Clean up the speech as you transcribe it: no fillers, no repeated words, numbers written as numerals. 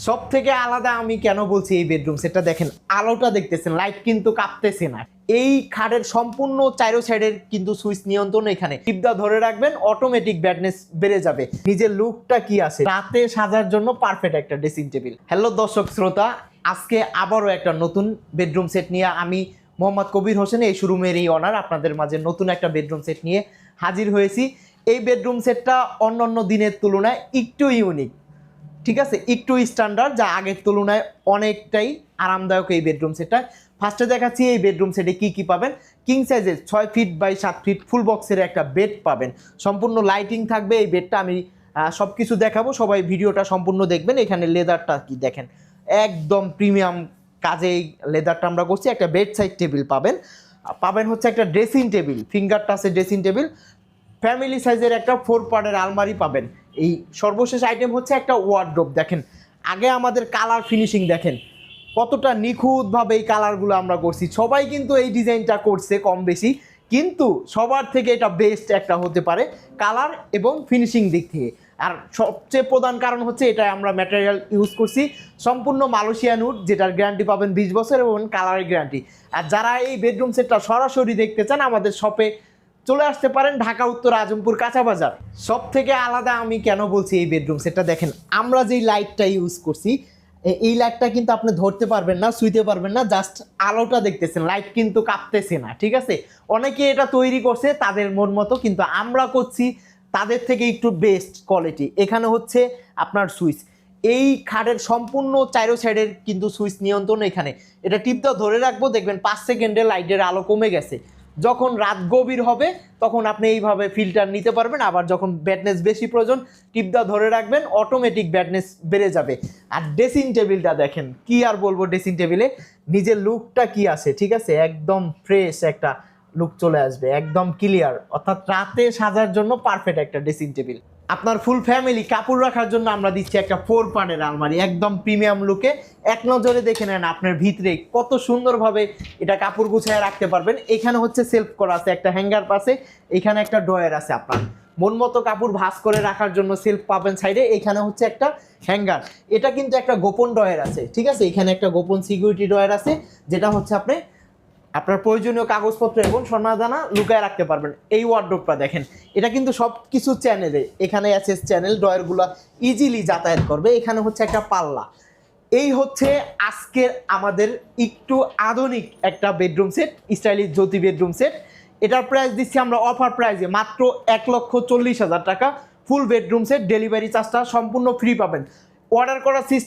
সব থেকে আলাদা আমি কেন বলছি এই বেডরুম সেটটা দেখেন, আলোটা দেখতেছেন, লাইট কিন্তু কাঁপতেছে না। এই খাটের সম্পূর্ণ চারো সাইডের কিন্তু সুইচ নিয়ন্ত্রণ এখানে টিপদা ধরে রাখবেন, অটোমেটিক ব্রাইটনেস বেড়ে যাবে। নিজের লুকটা কি আছে, রাতে সাজার জন্য পারফেক্ট একটা ড্রেসিং টেবিল। হ্যালো দর্শক শ্রোতা, আজকে আবারও একটা নতুন বেডরুম সেট নিয়ে আমি মোহাম্মদ কবির হোসেন, এই শোরুমের এই অনার, আপনাদের মাঝে নতুন একটা বেডরুম সেট নিয়ে হাজির হয়েছি। এই বেডরুম সেটটা অন্যান্য দিনের তুলনায় একটু ইউনিক, ঠিক আছে, একটু স্ট্যান্ডার্ড, যা আগের তুলনায় অনেকটাই আরামদায়ক এই বেডরুম সেটটা। ফার্স্টে দেখাচ্ছি এই বেডরুম সেটে কি কি পাবেন। কিং সাইজের 6 ফিট বাই 7 ফিট ফুল বক্সের একটা বেড পাবেন, সম্পূর্ণ লাইটিং থাকবে এই বেডটা। আমি সব কিছু দেখাবো, সবাই ভিডিওটা সম্পূর্ণ দেখবেন। এখানে লেদারটা কি দেখেন, একদম প্রিমিয়াম কাজে এই লেদারটা আমরা করছি। একটা বেড সাইড টেবিল পাবেন হচ্ছে একটা ড্রেসিং টেবিল, ফিঙ্গার টাচের ড্রেসিং টেবিল। ফ্যামিলি সাইজের একটা 4 পার্টের আলমারি পাবেন। এই সর্বশেষ আইটেম হচ্ছে একটা ওয়ার্ডরোব। দেখেন আগে আমাদের কালার ফিনিশিং দেখেন কতটা নিখুঁতভাবে এই কালারগুলো আমরা করছি। সবাই কিন্তু এই ডিজাইনটা করছে কম বেশি, কিন্তু সবার থেকে এটা বেস্ট একটা হতে পারে কালার এবং ফিনিশিং দিক থেকে। আর সবচেয়ে প্রধান কারণ হচ্ছে এটা আমরা ম্যাটেরিয়াল ইউজ করছি সম্পূর্ণ মালয়েশিয়ান উড, যেটার গ্যারান্টি পাবেন 20 বছর এবং কালারের গ্যারান্টি। আর যারা এই বেডরুম সেটটা সরাসরি দেখতে চান, আমাদের শপে চলে আসতে পারেন, ঢাকা উত্তর আজমপুর কাঁচা বাজার। সব থেকে আলাদা আমি কেন বলছি এই বেডরুম সেটটা দেখেন, আমরা যেই লাইটটা ইউজ করছি, এই লাইটটা কিন্তু আপনি ধরতে পারবেন না, শুইতে পারবেন না, জাস্ট আলোটা দেখতেছেন, লাইট কিন্তু কাঁপতেছে না, ঠিক আছে। অনেকে এটা তৈরি করছে তাদের মন মতো, কিন্তু আমরা করছি তাদের থেকে একটু বেস্ট কোয়ালিটি। এখানে হচ্ছে আপনার সুইচ, এই খাটের সম্পূর্ণ চারো সাইডের কিন্তু সুইচ নিয়ন্ত্রণ এখানে। এটা টিপটা ধরে রাখবো, দেখবেন 5 সেকেন্ডে লাইটের আলো কমে গেছে। যখন রাত গভীর হবে তখন আপনি এইভাবে ফিল্টার নিতে পারবেন। আবার যখন ব্রাইটনেস বেশি প্রয়োজন, টিপদা ধরে রাখবেন, অটোমেটিক ব্রাইটনেস বেড়ে যাবে। আর ড্রেসিং টেবিলটা দেখেন, কি আর বলবো, ড্রেসিং টেবিলে নিজের লুকটা কি আছে, ঠিক আছে, একদম ফ্রেশ একটা লুক চলে আসবে, একদম ক্লিয়ার। অর্থাৎ রাতে সাজার জন্য পারফেক্ট একটা ড্রেসিং টেবিল। আপনার ফুল ফ্যামিলি কাপড় রাখার জন্য আমরা দিচ্ছি একটা 4 পার্টের আলমারি, একদম প্রিমিয়াম লুকে। এক নজরে দেখে নেন আপনার ভিতরে কত সুন্দরভাবে এটা কাপড় গুছিয়ে রাখতে পারবেন। এখানে হচ্ছে সেলফ করা আছে, একটা হ্যাঙ্গার পাশে, এখানে একটা ড্রয়ার আছে। আপনার মন মতো কাপড় ভাঁজ করে রাখার জন্য সেলফ পাবেন সাইডে, এখানে হচ্ছে একটা হ্যাঙ্গার। এটা কিন্তু একটা গোপন ড্রয়ার আছে, ঠিক আছে, এখানে একটা গোপন সিকিউরিটি ড্রয়ার আছে, যেটা হচ্ছে আপনি আপনার প্রয়োজনীয় কাগজপত্র এবং সোনাদানা লুকায় রাখতে পারবেন। এই ওয়ার্ডরোবটা দেখেন, এটা কিন্তু সব কিছু চ্যানেলে, এখানে আছে চ্যানেল, ড্রয়ারগুলো ইজিলি যাতায়াত করবে। এখানে হচ্ছে একটা পাল্লা। এই হচ্ছে আজকের আমাদের একটু আধুনিক একটা বেডরুম সেট, স্টাইলিশ জ্যোতি বেডরুম সেট। এটার প্রাইস দিচ্ছি আমরা অফার প্রাইসে মাত্র 1,40,000 টাকা। ফুল বেডরুম সেট, ডেলিভারি চার্জটা সম্পূর্ণ ফ্রি পাবেন। অর্ডার করার সিস্টেম